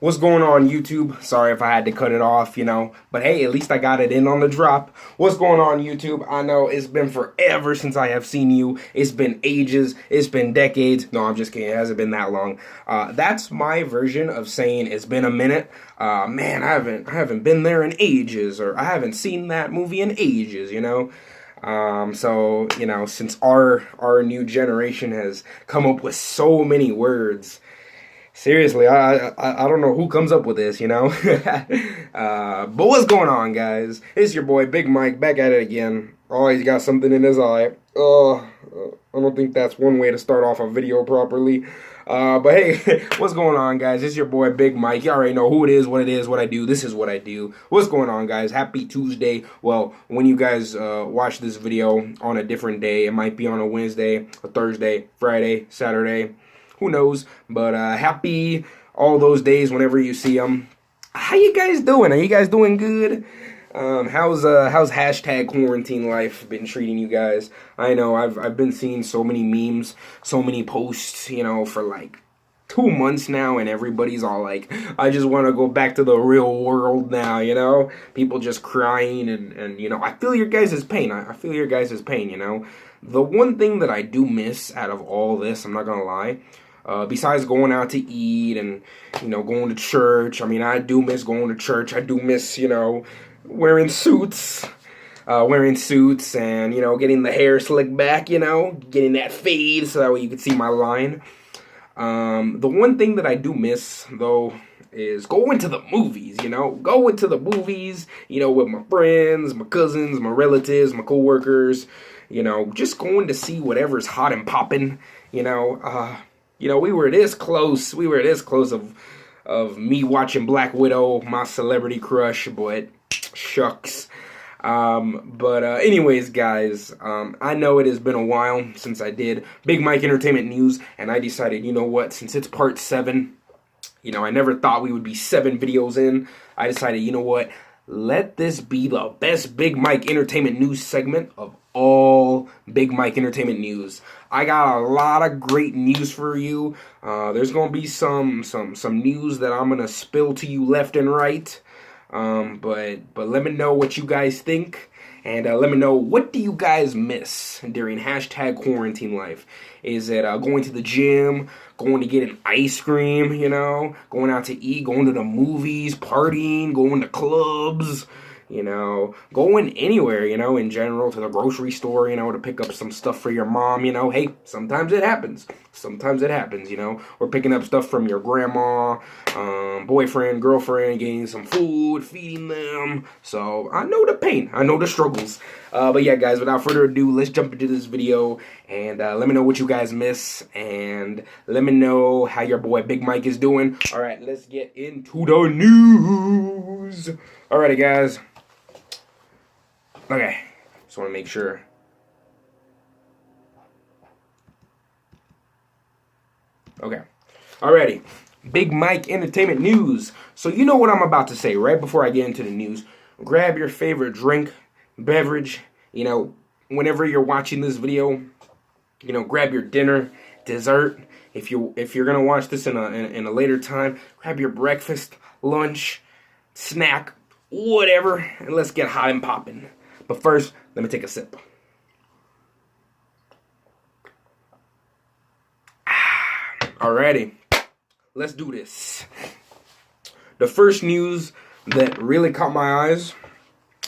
What's going on, YouTube? Sorry if I had to cut it off, but hey, at least I got it in on the drop. What's going on, YouTube? I know it's been forever since I have seen you. It's been ages. It's been decades. No, I'm just kidding. It hasn't been that long. That's my version of saying it's been a minute. Man, I haven't been there in ages, or I haven't seen that movie in ages, So, since our new generation has come up with so many words, seriously, I don't know who comes up with this, But what's going on, guys? It's your boy, Big Mike, back at it again. Oh, he's got something in his eye. I don't think that's one way to start off a video properly. But hey, what's going on, guys? It's your boy, Big Mike. You already know who it is, what I do. This is what I do. What's going on, guys? Happy Tuesday. Well, when you guys watch this video on a different day, it might be on a Wednesday, a Thursday, Friday, Saturday. Who knows? But happy all those days whenever you see them. How you guys doing? Are you guys doing good? How's hashtag quarantine life been treating you guys? I know I've been seeing so many memes, so many posts, for like 2 months now, and everybody's all like, I just want to go back to the real world now, people just crying, and I feel your guys' pain. I feel your guys' pain, The one thing that I do miss out of all this, I'm not gonna lie, besides going out to eat and, going to church. I mean, I do miss going to church. I do miss, wearing suits and, getting the hair slicked back, getting that fade so that way you can see my line. The one thing that I do miss, though, is going to the movies, going to the movies, with my friends, my cousins, my relatives, my coworkers, just going to see whatever's hot and popping, we were this close of me watching Black Widow, my celebrity crush, but shucks. Anyways, guys, I know it has been a while since I did Big Mike Entertainment News, and I decided, since it's part 7, I never thought we would be 7 videos in. I decided, let this be the best Big Mike Entertainment News segment of all Big Mike Entertainment News. I got a lot of great news for you. There's gonna be some news that I'm gonna spill to you left and right. But let me know what you guys think, and let me know, what do you guys miss during hashtag quarantine life? Is it going to the gym, going to get an ice cream, going out to eat, going to the movies, partying, going to clubs, going anywhere, in general, to the grocery store, to pick up some stuff for your mom, hey, sometimes it happens. Or picking up stuff from your grandma, boyfriend, girlfriend, getting some food, feeding them. So I know the pain, I know the struggles. But yeah, guys, without further ado, let's jump into this video, and let me know what you guys miss, and let me know how your boy Big Mike is doing. All right, let's get into the news. Alrighty, guys. Okay, just want to make sure. Okay, alrighty. Big Mike Entertainment News. So you know what I'm about to say right before I get into the news. Grab your favorite drink, beverage, whenever you're watching this video, grab your dinner, dessert. If you're gonna watch this in a later time, grab your breakfast, lunch, snack, whatever, and let's get hot and popping. But first, let me take a sip. Alrighty, let's do this. The first news that really caught my eyes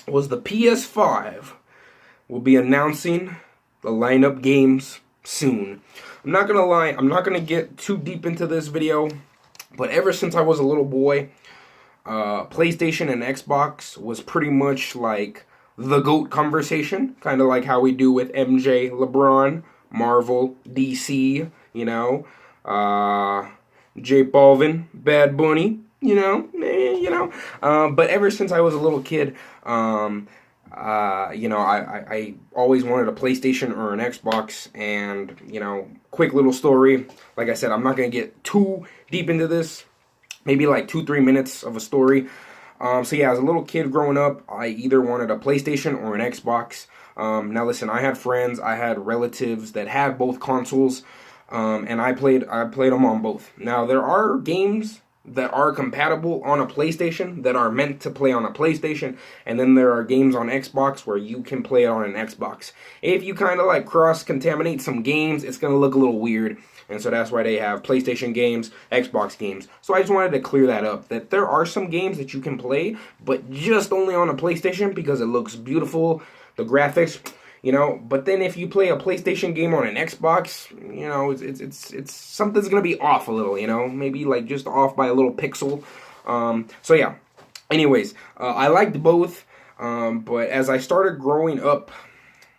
was the PS5 will be announcing the lineup games soon. I'm not gonna lie, I'm not gonna get too deep into this video, but ever since I was a little boy, PlayStation and Xbox was pretty much like the GOAT conversation, kind of like how we do with MJ, LeBron, Marvel, DC, uh, J Balvin, Bad Bunny, but ever since I was a little kid, I always wanted a PlayStation or an Xbox, and, quick little story. Like I said, I'm not going to get too deep into this, maybe like 2-3 minutes of a story. So yeah, as a little kid growing up, I either wanted a PlayStation or an Xbox. Now listen, I had friends, I had relatives that had both consoles, and I played them on both. Now there are games that are compatible on a PlayStation that are meant to play on a PlayStation, and then there are games on Xbox where you can play it on an Xbox. If you kind of like cross-contaminate some games, it's going to look a little weird, and so that's why they have PlayStation games, Xbox games. So I just wanted to clear that up, that there are some games that you can play, but just only on a PlayStation because it looks beautiful, the graphics, but then if you play a PlayStation game on an Xbox, it's something's gonna be off a little, maybe like just off by a little pixel. So yeah. Anyways, I liked both, but as I started growing up,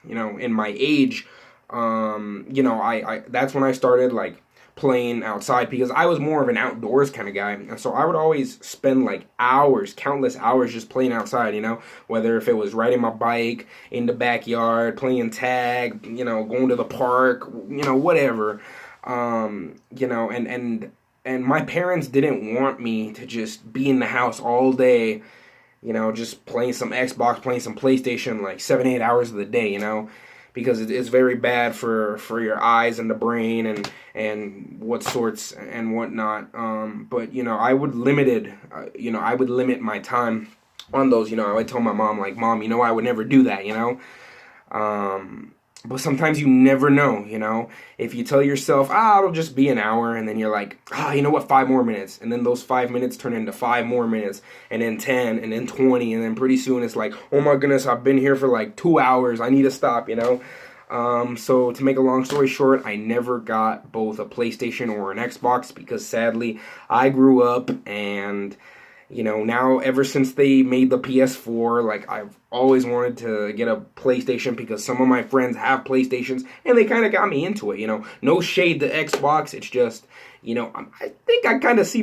in my age, I that's when I started like playing outside, because I was more of an outdoors kind of guy, and so I would always spend like hours, countless hours, just playing outside, whether if it was riding my bike in the backyard, playing tag, going to the park, whatever, and my parents didn't want me to just be in the house all day, just playing some Xbox, playing some PlayStation like 7-8 hours of the day, because it's very bad for your eyes and the brain and what sorts and whatnot. But I would I would limit my time on those. I would tell my mom, like, Mom, I would never do that. But sometimes you never know. If you tell yourself, it'll just be an hour, and then you're like, you know what, 5 more minutes, and then those 5 minutes turn into 5 more minutes, and then 10, and then 20, and then pretty soon it's like, oh my goodness, I've been here for like 2 hours, I need to stop, So to make a long story short, I never got both a PlayStation or an Xbox, because sadly, I grew up and now ever since they made the PS4, like, I've always wanted to get a PlayStation because some of my friends have PlayStations and they kind of got me into it, No shade to Xbox, it's just, I think I kind of see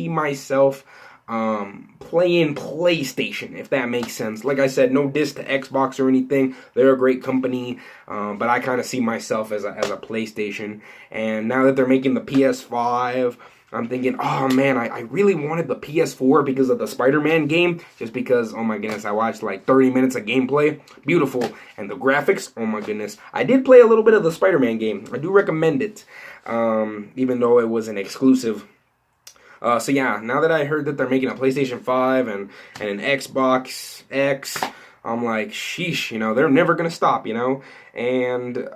myself playing PlayStation, if that makes sense. Like I said, no diss to Xbox or anything. They're a great company, but I kind of see myself as a PlayStation. And now that they're making the PS5, I'm thinking, oh man, I really wanted the PS4 because of the Spider-Man game, just because, oh my goodness, I watched like 30 minutes of gameplay, beautiful, and the graphics, oh my goodness. I did play a little bit of the Spider-Man game, I do recommend it, even though it was an exclusive. So yeah, now that I heard that they're making a PlayStation 5 and an Xbox X, I'm like, sheesh, they're never going to stop, And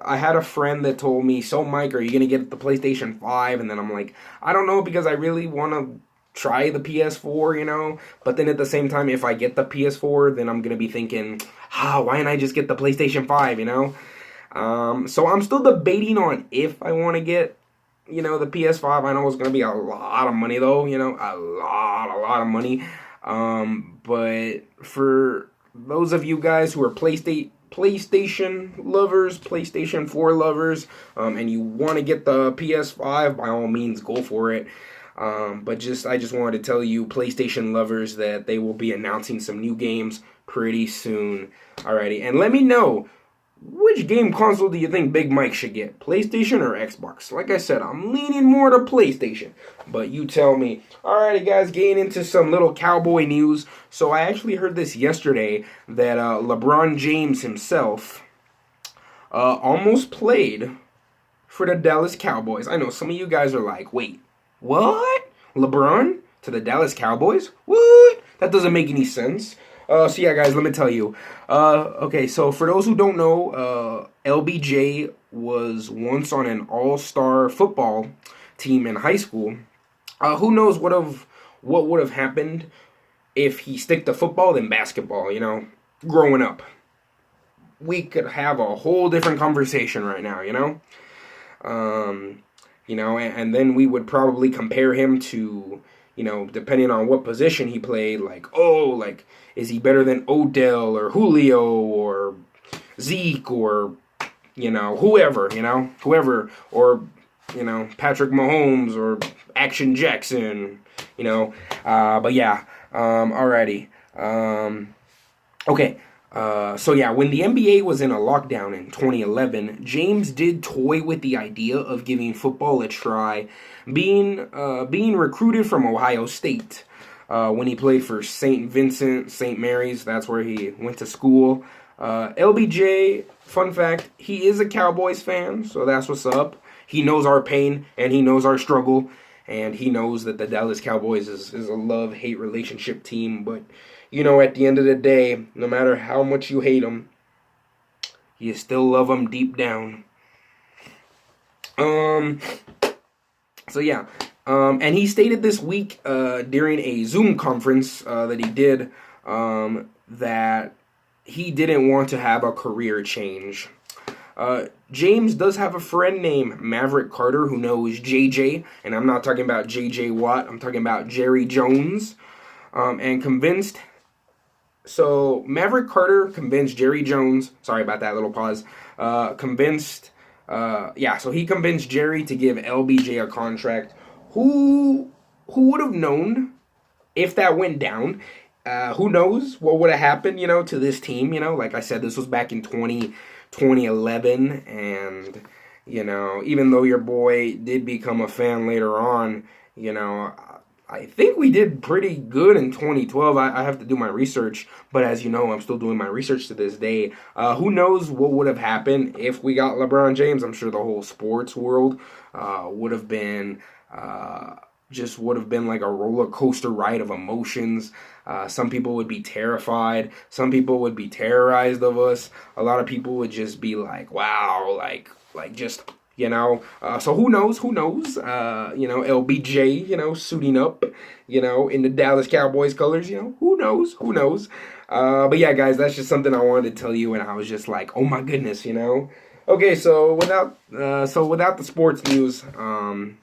I had a friend that told me, so Mike, are you going to get the PlayStation 5? And then I'm like, I don't know, because I really want to try the PS4, But then at the same time, if I get the PS4, then I'm going to be thinking, why didn't I just get the PlayStation 5, So I'm still debating on if I want to get the PS5. I know it's going to be a lot of money, though, a lot of money. But for those of you guys who are PlayStation lovers, PlayStation 4 lovers, and you want to get the PS5, by all means, go for it. But I just wanted to tell you, PlayStation lovers, that they will be announcing some new games pretty soon. Alrighty, and let me know, which game console do you think Big Mike should get? PlayStation or Xbox? Like I said, I'm leaning more to PlayStation, but you tell me. Alrighty guys, getting into some little cowboy news. So I actually heard this yesterday, that LeBron James himself almost played for the Dallas Cowboys. I know some of you guys are like, wait, what? LeBron to the Dallas Cowboys? What? That doesn't make any sense. So yeah, guys, let me tell you. Okay, so for those who don't know, LBJ was once on an all-star football team in high school. Who knows what would have happened if he stick to football than basketball, growing up. We could have a whole different conversation right now, and then we would probably compare him to, depending on what position he played, like, oh, like, is he better than Odell or Julio or Zeke or, whoever, or, Patrick Mahomes or Action Jackson, but yeah, alrighty. Okay. So yeah, when the NBA was in a lockdown in 2011, James did toy with the idea of giving football a try, being recruited from Ohio State. When he played for St. Vincent, St. Mary's, that's where he went to school. LBJ, fun fact, he is a Cowboys fan, so that's what's up. He knows our pain, and he knows our struggle, and he knows that the Dallas Cowboys is a love-hate relationship team, but, at the end of the day, no matter how much you hate them, you still love them deep down. So yeah, and he stated this week during a Zoom conference that he did that he didn't want to have a career change. James does have a friend named Maverick Carter who knows JJ, and I'm not talking about JJ Watt, I'm talking about Jerry Jones, and so Maverick Carter convinced Jerry Jones, sorry about that little pause, so he convinced Jerry to give LBJ a contract. Who would have known if that went down? Who knows what would have happened, to this team, like I said, this was back in 2011, and, even though your boy did become a fan later on, I think we did pretty good in 2012. I have to do my research, but as you know, I'm still doing my research to this day. Who knows what would have happened if we got LeBron James? I'm sure the whole sports world would have been like a roller coaster ride of emotions. Some people would be terrified. Some people would be terrorized of us. A lot of people would just be like, wow, like just, so who knows, LBJ, suiting up, in the Dallas Cowboys colors, who knows. But yeah, guys, that's just something I wanted to tell you, and I was just like, oh my goodness, Okay, so without the sports news, okay,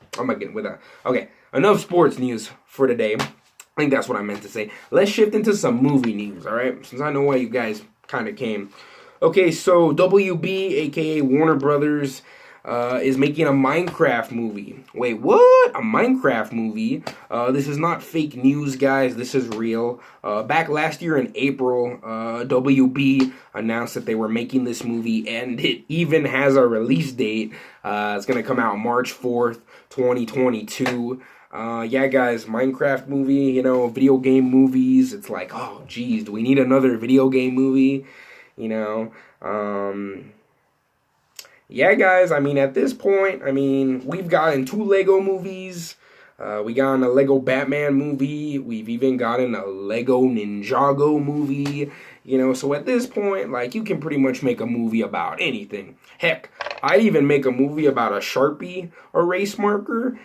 enough sports news for today. I think that's what I meant to say. Let's shift into some movie news, alright? Since I know why you guys kind of came. Okay, so WB, aka Warner Brothers, is making a Minecraft movie. Wait, what? A Minecraft movie? This is not fake news, guys. This is real. Back last year in April, WB announced that they were making this movie, and it even has a release date. It's going to come out March 4th, 2022. Yeah, guys, Minecraft movie, video game movies. It's like, oh, geez, do we need another video game movie? Yeah, guys, at this point, we've gotten 2 Lego movies. We got a Lego Batman movie. We've even gotten a Lego Ninjago movie. So at this point, you can pretty much make a movie about anything. Heck, I'd even make a movie about a Sharpie erase marker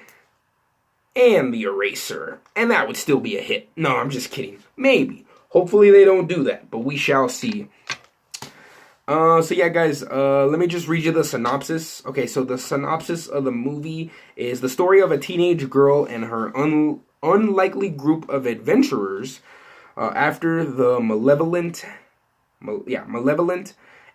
and the eraser. And that would still be a hit. No, I'm just kidding. Maybe. Hopefully they don't do that, but we shall see. So yeah, guys, let me just read you the synopsis. Okay, so the synopsis of the movie is the story of a teenage girl and her unlikely group of adventurers after the malevolent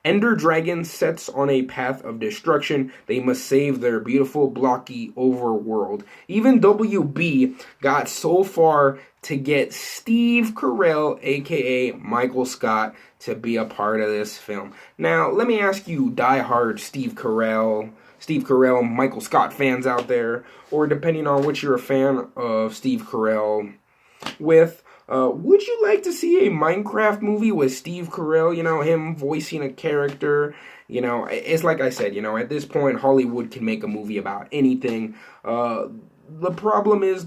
Ender Dragon sets on a path of destruction. They must save their beautiful, blocky overworld. Even WB got so far to get Steve Carell, aka Michael Scott, to be a part of this film. Now, let me ask you, diehard Steve Carell, Michael Scott fans out there, or depending on what you're a fan of Steve Carell with, would you like to see a Minecraft movie with Steve Carell, him voicing a character? It's like I said, at this point, Hollywood can make a movie about anything. The problem is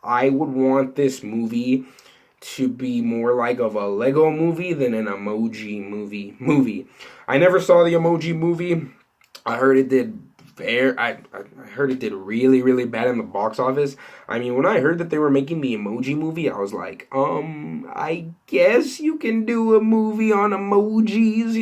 I would want this movie to be more like of a Lego movie than an Emoji movie. I never saw the Emoji movie. I heard it did I heard it did really, really bad in the box office. When I heard that they were making the Emoji movie, I was like, I guess you can do a movie on emojis,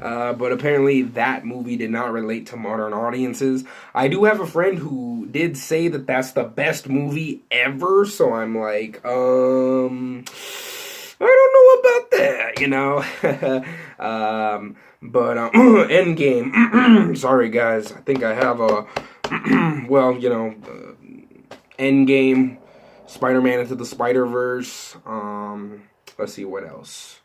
But apparently that movie did not relate to modern audiences. I do have a friend who did say that that's the best movie ever, so I'm like, I don't know about that, you know. Endgame. Sorry, guys. I think I have a well, you know, Endgame, Spider-Man Into the Spider-Verse. Let's see what else.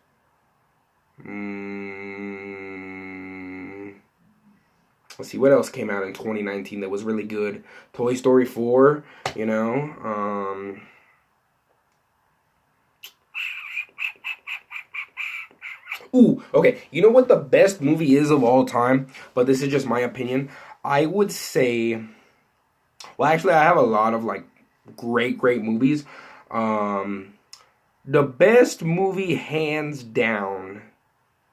Let's see what else came out in 2019 that was really good. Toy Story 4, you know. Ooh, okay. You know what the best movie is of all time? But this is just my opinion. I would say, well, actually, I have a lot of like great movies. Um, the best movie, hands down,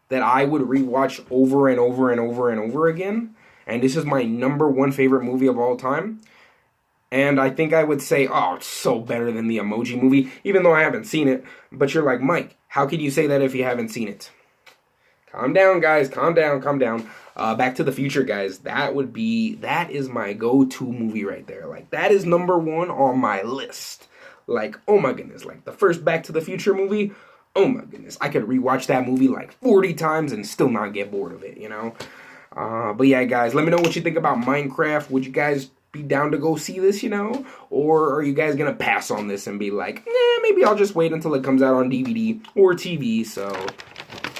that I would rewatch over and over and over and over again, and this is my number one favorite movie of all time. And I think I would say, oh, it's so better than the Emoji Movie, even though I haven't seen it. But you're like, Mike, how can you say that if you haven't seen it? Calm down, guys. Calm down. Calm down. Back to the Future, guys. That is my go-to movie right there. Like, that is number one on my list. Like, oh my goodness. Like, the first Back to the Future movie, oh my goodness. I could rewatch that movie like 40 times and still not get bored of it, you know? But yeah, guys, let me know what you think about Minecraft. Would you guys be down to go see this, you know? Or are you guys gonna pass on this and be like, maybe I'll just wait until it comes out on DVD or TV, so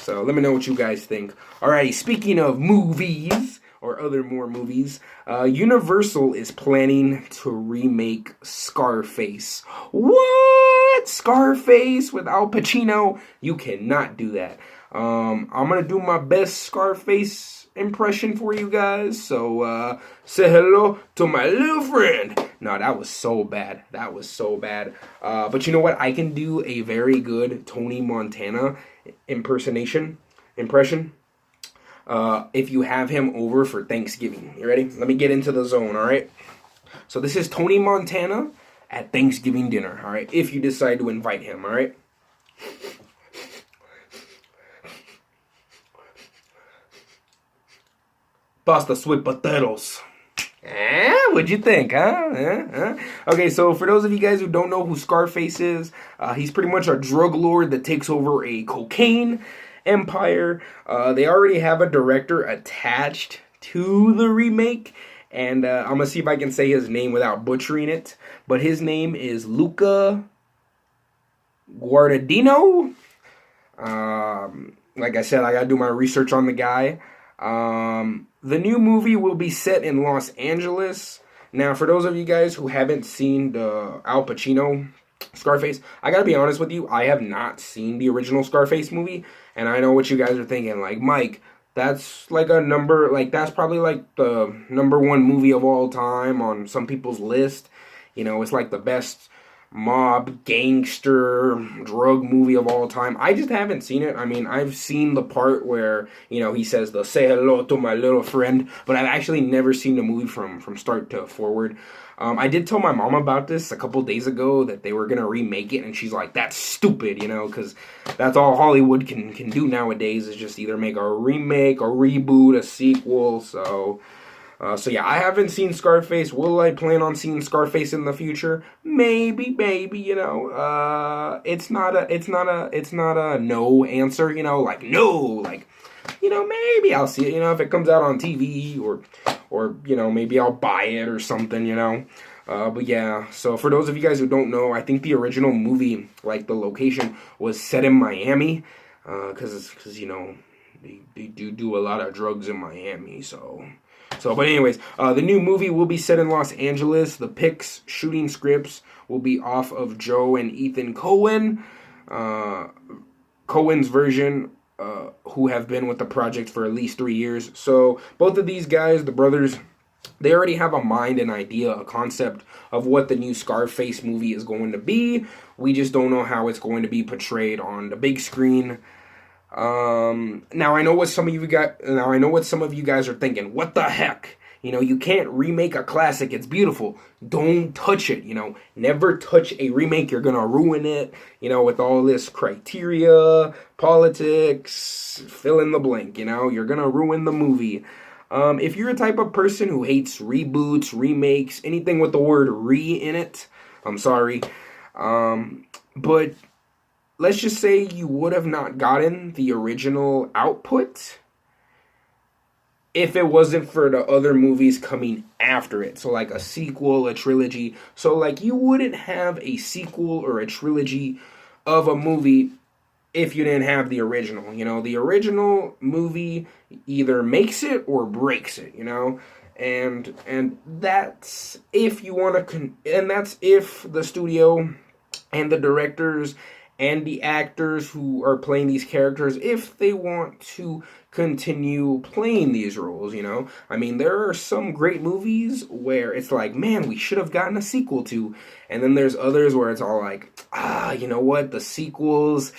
let me know what you guys think. Alrighty, speaking of movies, or other more movies, Universal is planning to remake Scarface. What? Scarface with Al Pacino? You cannot do that. I'm gonna do my best Scarface impression for you guys, so say hello to my little friend. No, that was so bad. That was so bad. But you know what? I can do a very good Tony Montana impression. If you have him over for Thanksgiving. You ready? Let me get into the zone, alright? So this is Tony Montana at Thanksgiving dinner, alright? If you decide to invite him, alright? Pasta sweet potatoes. What'd you think, huh? Okay, so for those of you guys who don't know who Scarface is, he's pretty much a drug lord that takes over a cocaine empire. They already have a director attached to the remake, and I'm gonna see if I can say his name without butchering it. But his name is Luca Guadagnino. Like I said, I gotta do my research on the guy. The new movie will be set in Los Angeles. Now, for those of you guys who haven't seen the Al Pacino Scarface, I gotta be honest with you, I have not seen the original Scarface movie, and I know what you guys are thinking, like, Mike, that's like that's probably like the number one movie of all time on some people's list. You know, it's like the best mob, gangster, drug movie of all time. I just haven't seen it. I mean, I've seen the part where, you know, he says the say hello to my little friend, but I've actually never seen the movie from start to forward. I did tell my mom about this a couple days ago that they were going to remake it, and she's like, that's stupid, you know, because that's all Hollywood can do nowadays is just either make a remake, a reboot, a sequel, so yeah, I haven't seen Scarface. Will I plan on seeing Scarface in the future? Maybe, you know. It's not a no answer, you know, like no, like, you know, maybe I'll see it, you know, if it comes out on TV or you know, maybe I'll buy it or something, you know. But yeah, so for those of you guys who don't know, I think the original movie, like the location was set in Miami, cuz you know, they do a lot of drugs in Miami, so but anyways, the new movie will be set in Los Angeles. The pics, shooting scripts will be off of Joe and Ethan Coen. Coen's version, who have been with the project for at least 3 years. So both of these guys, the brothers, they already have a mind, an idea, a concept of what the new Scarface movie is going to be. We just don't know how it's going to be portrayed on the big screen. Now I know what some of you guys are thinking. What the heck? You know, you can't remake a classic. It's beautiful. Don't touch it, you know. Never touch a remake. You're going to ruin it, you know, with all this criteria, politics, fill in the blank, you know. You're going to ruin the movie. If you're a type of person who hates reboots, remakes, anything with the word re in it, I'm sorry. But let's just say you would have not gotten the original output if it wasn't for the other movies coming after it. So like a sequel, a trilogy. So like you wouldn't have a sequel or a trilogy of a movie if you didn't have the original. You know, the original movie either makes it or breaks it, you know? And that's if you want to and that's if the studio and the directors and the actors who are playing these characters, if they want to continue playing these roles, you know? I mean, there are some great movies where it's like, man, we should have gotten a sequel to. And then there's others where it's all like, you know what? The sequels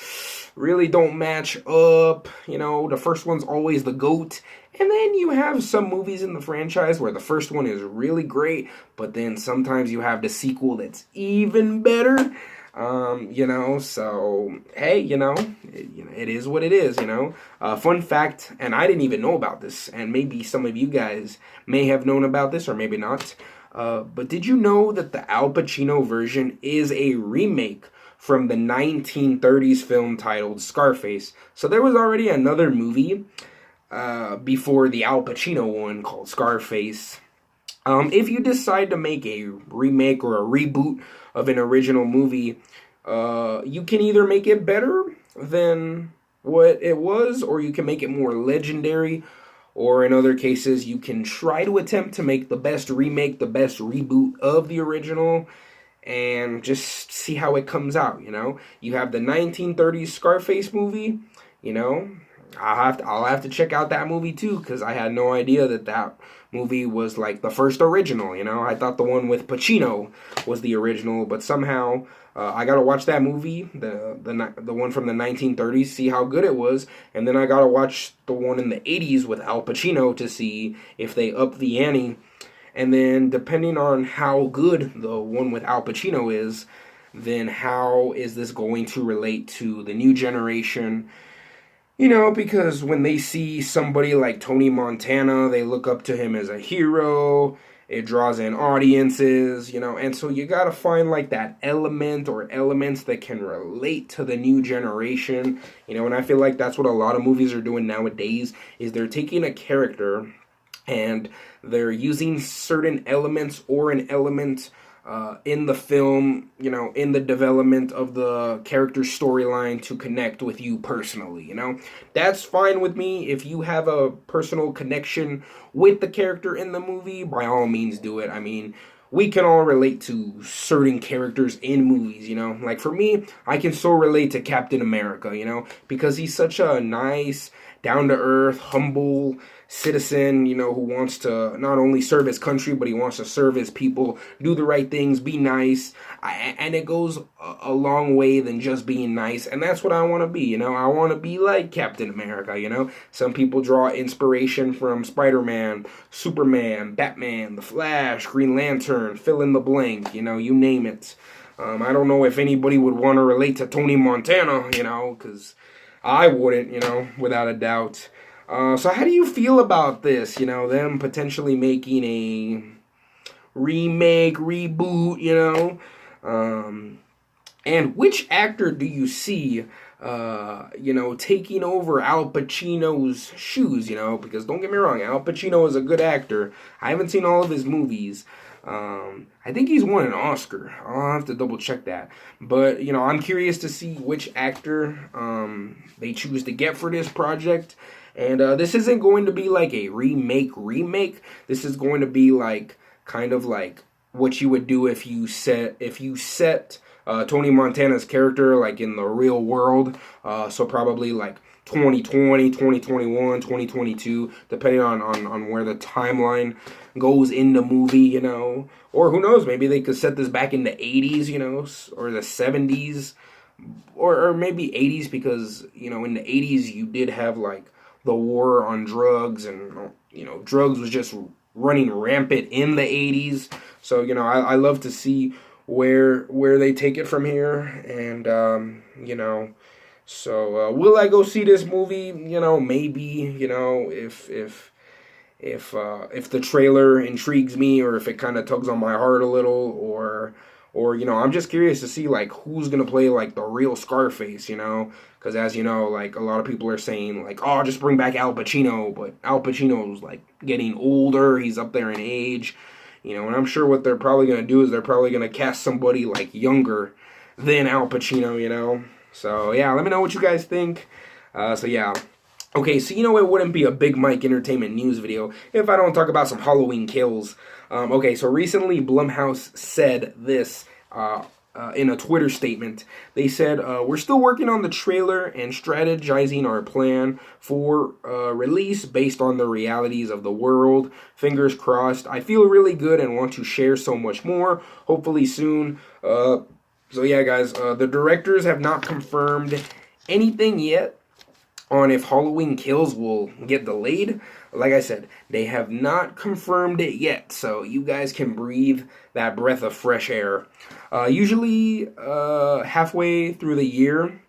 really don't match up. You know, the first one's always the GOAT. And then you have some movies in the franchise where the first one is really great, but then sometimes you have the sequel that's even better. You know, so hey, it is what it is, you know. Fun fact, and I didn't even know about this, and maybe some of you guys may have known about this or maybe not. But did you know that the Al Pacino version is a remake from the 1930s film titled Scarface? So there was already another movie before the Al Pacino one called Scarface. If you decide to make a remake or a reboot of an original movie, you can either make it better than what it was, or you can make it more legendary, or in other cases, you can try to attempt to make the best remake, the best reboot of the original, and just see how it comes out, you know? You have the 1930s Scarface movie, you know? I'll have to check out that movie too, because I had no idea that movie was like the first original, you know? I thought the one with Pacino was the original, but somehow I gotta watch that movie, the one from the 1930s, see how good it was, and then I gotta watch the one in the 80s with Al Pacino to see if they up the ante, and then depending on how good the one with Al Pacino is, then how is this going to relate to the new generation? You know, because when they see somebody like Tony Montana, they look up to him as a hero. It draws in audiences, you know, and so you gotta find like that element or elements that can relate to the new generation, you know, and I feel like that's what a lot of movies are doing nowadays, is they're taking a character and they're using certain elements or an element in the film, you know, in the development of the character storyline to connect with you personally, you know. That's fine with me. If you have a personal connection with the character in the movie, by all means do it. I mean, we can all relate to certain characters in movies, you know. Like for me, I can so relate to Captain America, you know, because he's such a nice, down-to-earth, humble citizen, you know, who wants to not only serve his country, but he wants to serve his people, do the right things, be nice, and it goes a long way than just being nice, and that's what I want to be, you know. I want to be like Captain America, you know. Some people draw inspiration from Spider-Man, Superman, Batman, The Flash, Green Lantern, fill in the blank, you know, you name it. I don't know if anybody would want to relate to Tony Montana, you know, because I wouldn't, you know, without a doubt. So how do you feel about this, you know, them potentially making a remake, reboot, you know? And which actor do you see, you know, taking over Al Pacino's shoes, you know? Because don't get me wrong, Al Pacino is a good actor. I haven't seen all of his movies. I think he's won an Oscar. I'll have to double check that. But, you know, I'm curious to see which actor they choose to get for this project. And this isn't going to be like a remake. This is going to be like kind of like what you would do if you set Tony Montana's character like in the real world. So probably like 2020, 2021, 2022, depending on where the timeline goes in the movie, you know. Or who knows, maybe they could set this back in the 80s, you know, or the 70s, or maybe 80s, because, you know, in the 80s you did have like the war on drugs, and, you know, drugs was just running rampant in the 80s. So, you know, I love to see where they take it from here. And, you know, so will I go see this movie? You know, maybe, you know, if the trailer intrigues me, or if it kind of tugs on my heart a little, or you know, I'm just curious to see like who's gonna play like the real Scarface, you know, because as you know, like a lot of people are saying like, oh, just bring back Al Pacino, but Al Pacino's like getting older, he's up there in age, you know, and I'm sure what they're probably gonna do is they're probably gonna cast somebody like younger than Al Pacino, you know. So yeah, let me know what you guys think. So yeah. Okay, so you know it wouldn't be a Big Mike Entertainment News video if I don't talk about some Halloween Kills. Okay, so recently Blumhouse said this in a Twitter statement. They said, we're still working on the trailer and strategizing our plan for release based on the realities of the world. Fingers crossed. I feel really good and want to share so much more, hopefully soon. So yeah, guys, the directors have not confirmed anything yet on if Halloween Kills will get delayed. Like I said, they have not confirmed it yet, so you guys can breathe that breath of fresh air. Usually, halfway through the year,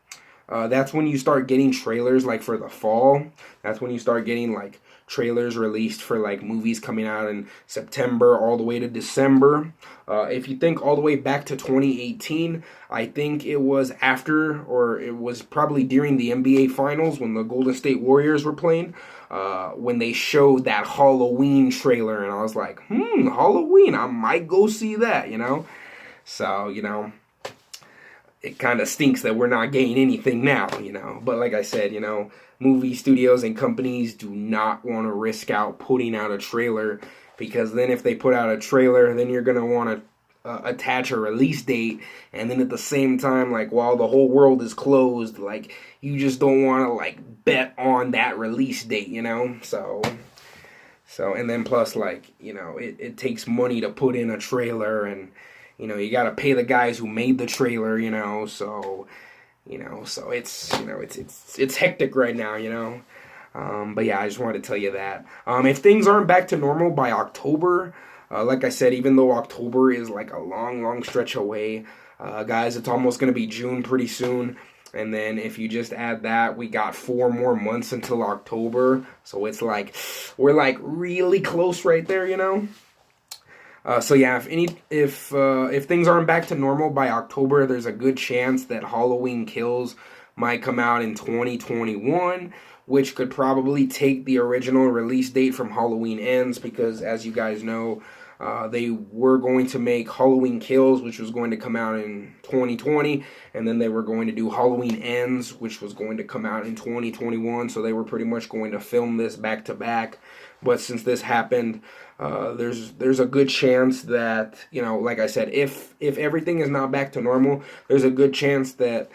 that's when you start getting trailers, like for the fall. That's when you start getting like trailers released for like movies coming out in September all the way to December. If you think all the way back to 2018, I think it was after, or it was probably during the NBA Finals when the Golden State Warriors were playing, when they showed that Halloween trailer, and I was like, Halloween, I might go see that, you know? So, you know, it kind of stinks that we're not getting anything now, you know. But like I said, you know, movie studios and companies do not want to risk out putting out a trailer, because then if they put out a trailer, then you're going to want to attach a release date, and then at the same time, like, while the whole world is closed, like, you just don't want to, like, bet on that release date, you know. So and then plus, like, you know, it takes money to put in a trailer, and you know, you got to pay the guys who made the trailer, you know. So you know, so it's, you know, it's hectic right now, you know. But yeah, I just wanted to tell you that. If things aren't back to normal by October, like I said, even though October is like a long stretch away, guys, it's almost going to be June pretty soon. And then if you just add that, we got 4 more months until October. So it's like, we're like really close right there, you know. So yeah, if things aren't back to normal by October, there's a good chance that Halloween Kills might come out in 2021, which could probably take the original release date from Halloween Ends, because as you guys know, they were going to make Halloween Kills, which was going to come out in 2020, and then they were going to do Halloween Ends, which was going to come out in 2021, so they were pretty much going to film this back to back. But since this happened, there's a good chance that, you know, like I said, if everything is not back to normal, there's a good chance that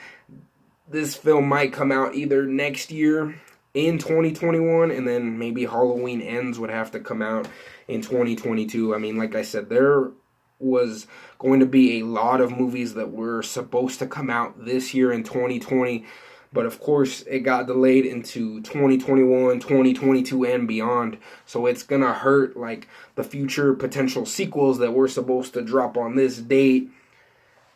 this film might come out either next year in 2021, and then maybe Halloween Ends would have to come out in 2022. I mean, like I said, there was going to be a lot of movies that were supposed to come out this year in 2020, but of course it got delayed into 2021, 2022, and beyond. So it's gonna hurt like the future potential sequels that were supposed to drop on this date.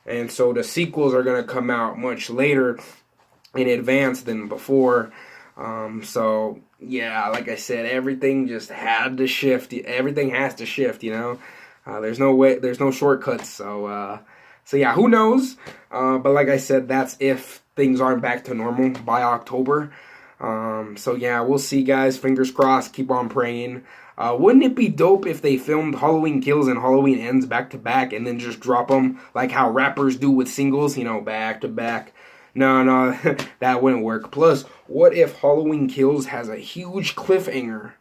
And so the sequels are gonna come out much later in advance than before. So yeah, like I said, everything just had to shift. Everything has to shift, you know. There's no way, there's no shortcuts. So yeah, who knows? But like I said, that's if things aren't back to normal by October. So yeah, we'll see, guys. Fingers crossed. Keep on praying. Wouldn't it be dope if they filmed Halloween Kills and Halloween Ends back to back and then just drop them like how rappers do with singles, you know, back to back? No, that wouldn't work. Plus, what if Halloween Kills has a huge cliffhanger?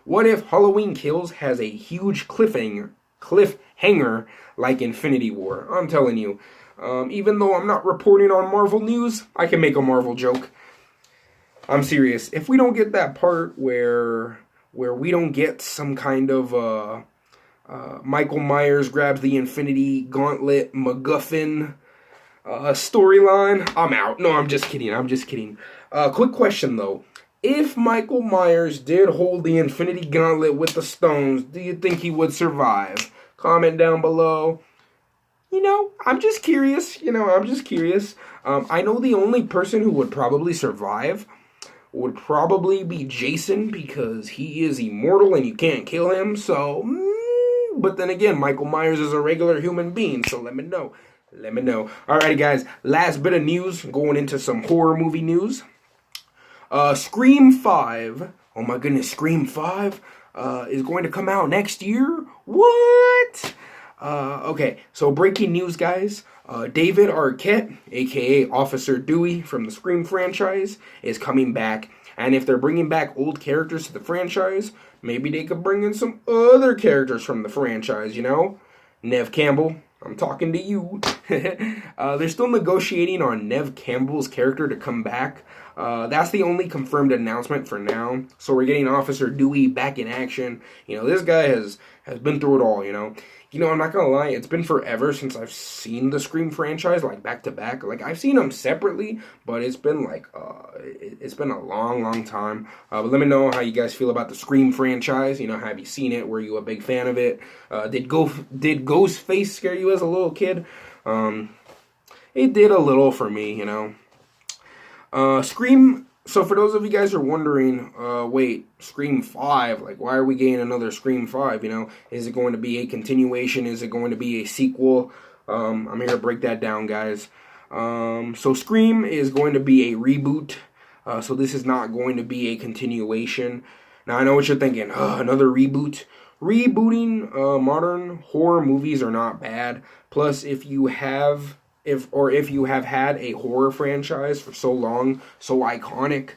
What if Halloween Kills has a huge cliffhanger like Infinity War? I'm telling you. Even though I'm not reporting on Marvel news, I can make a Marvel joke. I'm serious. If we don't get that part where we don't get some kind of Michael Myers grabs the Infinity Gauntlet MacGuffin storyline, I'm out. No, I'm just kidding. Quick question though. if Michael Myers did hold the Infinity Gauntlet with the stones, do you think he would survive? Comment down below. I'm just curious. I'm just curious. I know the only person who would probably survive would probably be Jason because he is immortal and you can't kill him. So, but then again, Michael Myers is a regular human being. So let me know. Let me know. Alrighty, guys. Last bit of news. Going into some horror movie news. Scream 5. Oh my goodness, Scream 5 is going to come out next year. What? Okay, so breaking news, guys. David Arquette, aka Officer Dewey from the Scream franchise, is coming back. And if they're bringing back old characters to the franchise, maybe they could bring in some other characters from the franchise, Neve Campbell, I'm talking to you. They're still negotiating on Neve Campbell's character to come back. That's the only confirmed announcement for now. So we're getting Officer Dewey back in action. This guy has been through it all, I'm not gonna lie, it's been forever since I've seen the Scream franchise, like, back to back. Like, I've seen them separately, but it's been, like, it's been a long, long time. But let me know how you guys feel about the Scream franchise. Have you seen it? Were you a big fan of it? Did Ghostface scare you as a little kid? It did a little for me, Scream... So for those of you guys who are wondering, wait, Scream 5, like, why are we getting another Scream 5, Is it going to be a continuation? Is it going to be a sequel? I'm here to break that down, guys. So Scream is going to be a reboot. So this is not going to be a continuation. Now, I know what you're thinking. Another reboot. Rebooting modern horror movies are not bad. Plus, if you have had a horror franchise for so long, so iconic,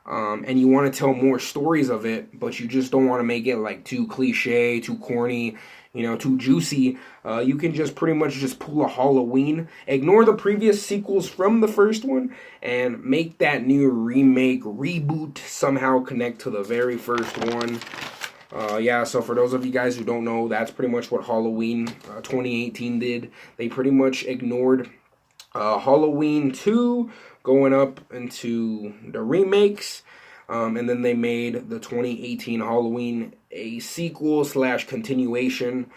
and you want to tell more stories of it, but you just don't want to make it like too cliche, too corny, too juicy, you can just pretty much just pull a Halloween, ignore the previous sequels from the first one, and make that new remake, reboot, somehow connect to the very first one. So for those of you guys who don't know, that's pretty much what Halloween 2018 did. They pretty much ignored Halloween 2 going up into the remakes, and then they made the 2018 Halloween a sequel / continuation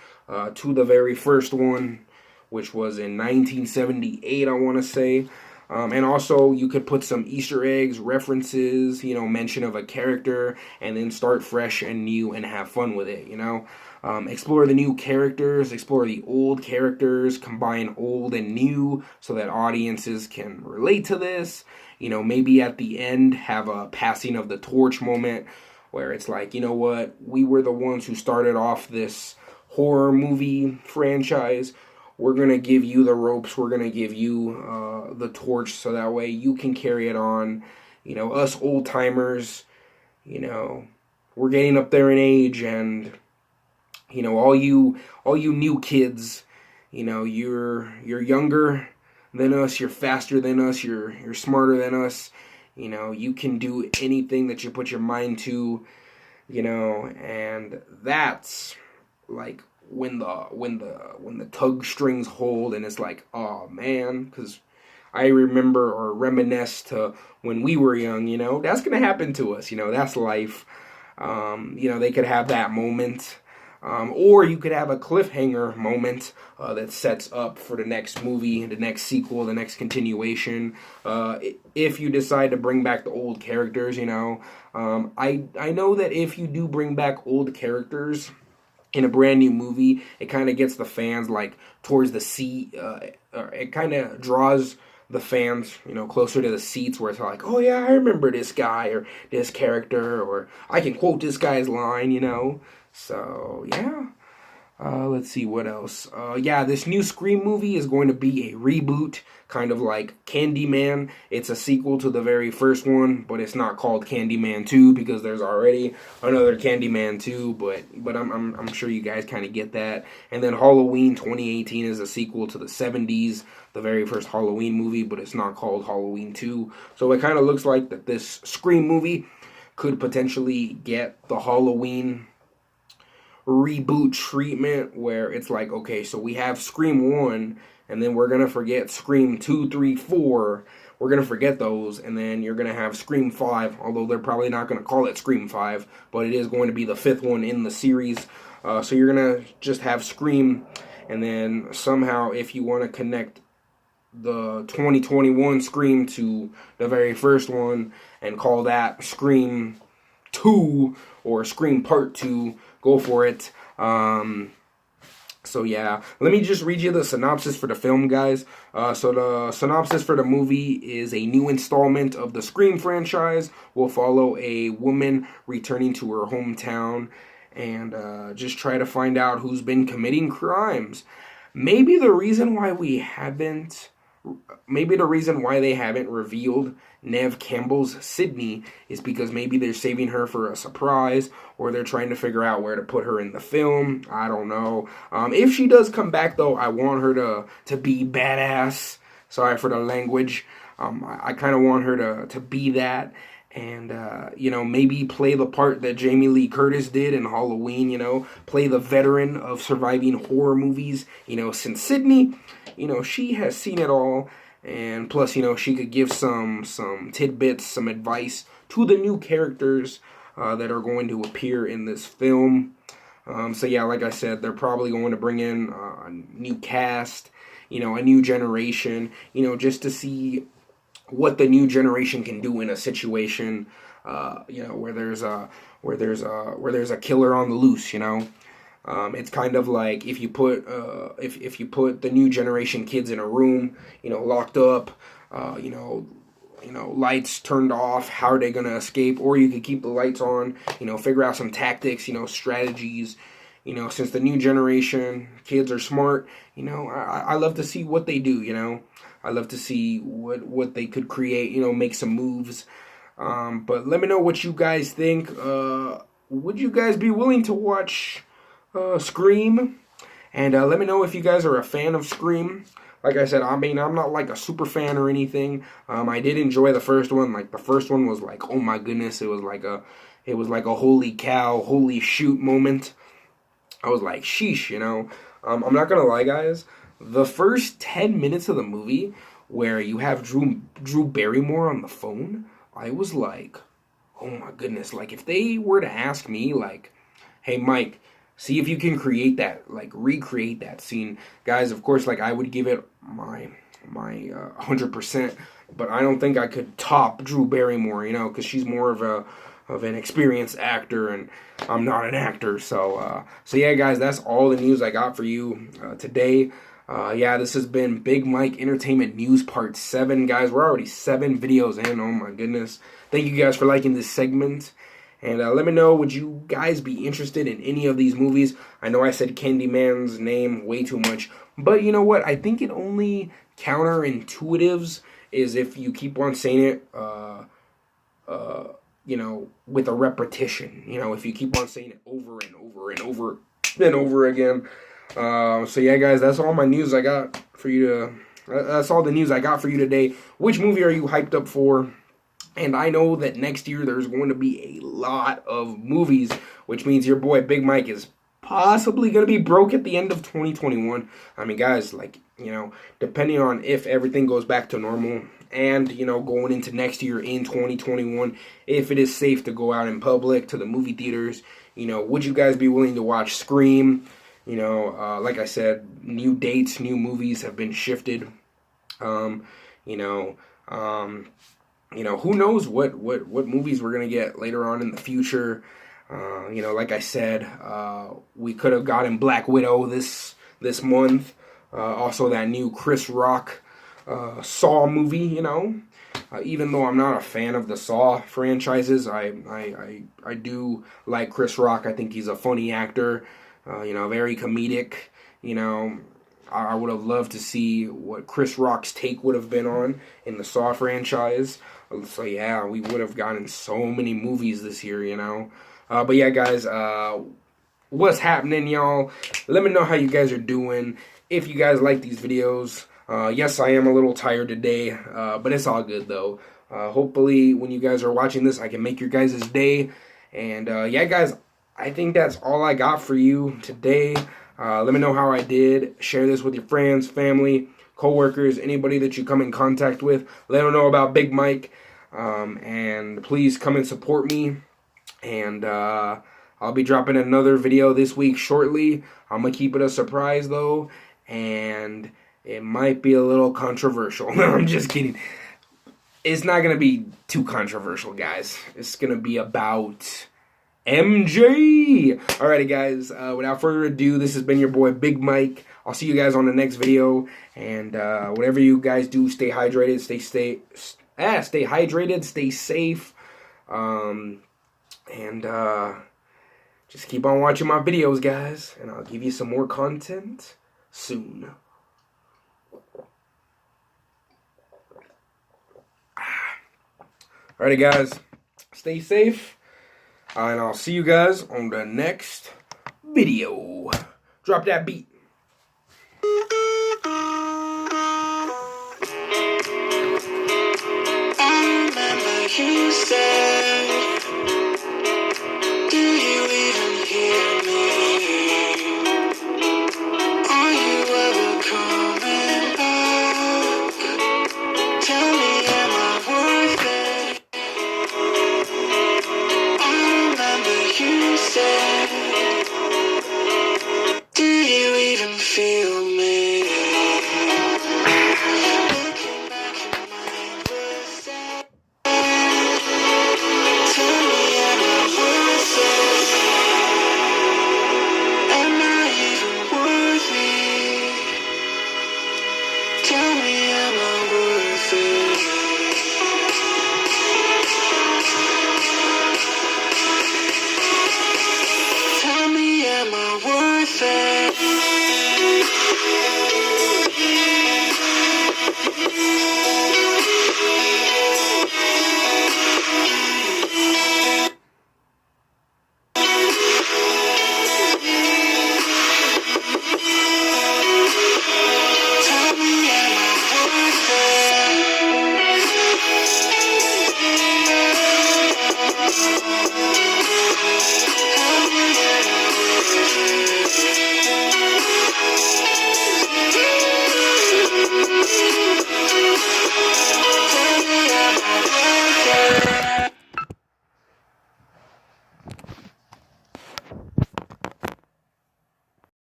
to the very first one, which was in 1978, I want to say. And also, you could put some Easter eggs, references, mention of a character, and then start fresh and new and have fun with it, Explore the new characters, explore the old characters, combine old and new so that audiences can relate to this. Maybe at the end have a passing of the torch moment where it's like, you know what, we were the ones who started off this horror movie franchise. We're going to give you the ropes. We're going to give you the torch so that way you can carry it on. Us old timers, we're getting up there in age, and, all you new kids, you're younger than us, you're faster than us, you're smarter than us. You can do anything that you put your mind to, and that's like when the tug strings hold, and it's like, oh man, because I remember or reminisce to when we were young, that's gonna happen to us, that's life. They could have that moment, or you could have a cliffhanger moment that sets up for the next movie, the next sequel, the next continuation. If you decide to bring back the old characters, I know that if you do bring back old characters in a brand new movie, it kind of gets the fans like towards the seat. It kind of draws the fans, closer to the seats where it's like, oh yeah, I remember this guy or this character, or I can quote this guy's line, So yeah. Let's see what else. This new Scream movie is going to be a reboot, kind of like Candyman. It's a sequel to the very first one, but it's not called Candyman 2 because there's already another Candyman 2. But I'm sure you guys kind of get that. And then Halloween 2018 is a sequel to the 70s, the very first Halloween movie, but it's not called Halloween 2. So it kind of looks like that this Scream movie could potentially get the Halloween reboot treatment, where it's like, okay, so we have Scream 1, and then we're gonna forget Scream 2, 3, 4. we're going to forget those, and then you're going to have Scream 5, although they're probably not going to call it Scream 5, but it is going to be the 5th one in the series. So you're going to just have Scream, and then somehow if you want to connect the 2021 Scream to the very first one and call that Scream 2 or Scream Part 2, go for it. So yeah, let me just read you the synopsis for the film, guys. So the synopsis for the movie is a new installment of the Scream franchise. Will follow a woman returning to her hometown and just try to find out who's been committing crimes. Maybe the reason why they haven't revealed Neve Campbell's Sydney is because maybe they're saving her for a surprise, or they're trying to figure out where to put her in the film. I don't know. If she does come back, though, I want her to be badass. Sorry for the language. I kind of want her to be that. And, maybe play the part that Jamie Lee Curtis did in Halloween, play the veteran of surviving horror movies, since Sydney, she has seen it all. And plus, she could give some tidbits, some advice to the new characters that are going to appear in this film. So yeah, like I said, they're probably going to bring in a new cast, a new generation, just to see what the new generation can do in a situation, where there's a killer on the loose. It's kind of like if you put if you put the new generation kids in a room, locked up, lights turned off. How are they gonna escape? Or you could keep the lights on, figure out some tactics, strategies. Since the new generation kids are smart, I love to see what they do. I love to see what they could create, make some moves. But let me know what you guys think. Would you guys be willing to watch Scream? And let me know if you guys are a fan of Scream. Like I said, I'm not like a super fan or anything. I did enjoy the first one. Like the first one was like, oh my goodness, it was like a holy cow, holy shoot moment. I was like, sheesh, I'm not gonna lie, guys. The first 10 minutes of the movie where you have Drew Barrymore on the phone, I was like, oh my goodness. Like, if they were to ask me, like, hey, Mike, see if you can recreate that scene. Guys, of course, like, I would give it my 100%, but I don't think I could top Drew Barrymore, because she's more of an experienced actor, and I'm not an actor. So yeah, guys, that's all the news I got for you today. This has been Big Mike Entertainment News Part 7, guys. We're already 7 videos in. Oh my goodness. Thank you guys for liking this segment. And let me know, would you guys be interested in any of these movies? I know I said Candyman's name way too much, but you know what? I think it only counterintuitives is if you keep on saying it, with a repetition. If you keep on saying it over and over and over and over again. So yeah, guys, that's all my news I got for you that's all the news I got for you today. Which movie are you hyped up for? And I know that next year there's going to be a lot of movies, which means your boy Big Mike is possibly going to be broke at the end of 2021. I mean, guys, depending on if everything goes back to normal and, going into next year in 2021, if it is safe to go out in public to the movie theaters, would you guys be willing to watch Scream? Like I said, new dates, new movies have been shifted. Who knows what movies we're gonna get later on in the future. Like I said, we could have gotten Black Widow this month. Also that new Chris Rock Saw movie. Even though I'm not a fan of the Saw franchises, I do like Chris Rock. I think he's a funny actor. Very comedic. I would have loved to see what Chris Rock's take would have been on in the Saw franchise. So yeah, we would have gotten so many movies this year, But yeah, guys, what's happening, y'all? Let me know how you guys are doing. If you guys like these videos, yes, I am a little tired today, but it's all good though. Hopefully, when you guys are watching this, I can make your guys' day. And yeah, guys, I think that's all I got for you today. Let me know how I did. Share this with your friends, family. coworkers, anybody that you come in contact with. Let them know about Big Mike. And please come and support me. And I'll be dropping another video this week shortly. I'm going to keep it a surprise, though. And it might be a little controversial. No, I'm just kidding. It's not going to be too controversial, guys. It's going to be about MJ. Alrighty, guys. Without further ado, this has been your boy, Big Mike. I'll see you guys on the next video. And whatever you guys do, stay hydrated. Stay hydrated. Stay safe. And just keep on watching my videos, guys. And I'll give you some more content soon. Alrighty, guys. Stay safe. And I'll see you guys on the next video. Drop that beat. I remember you said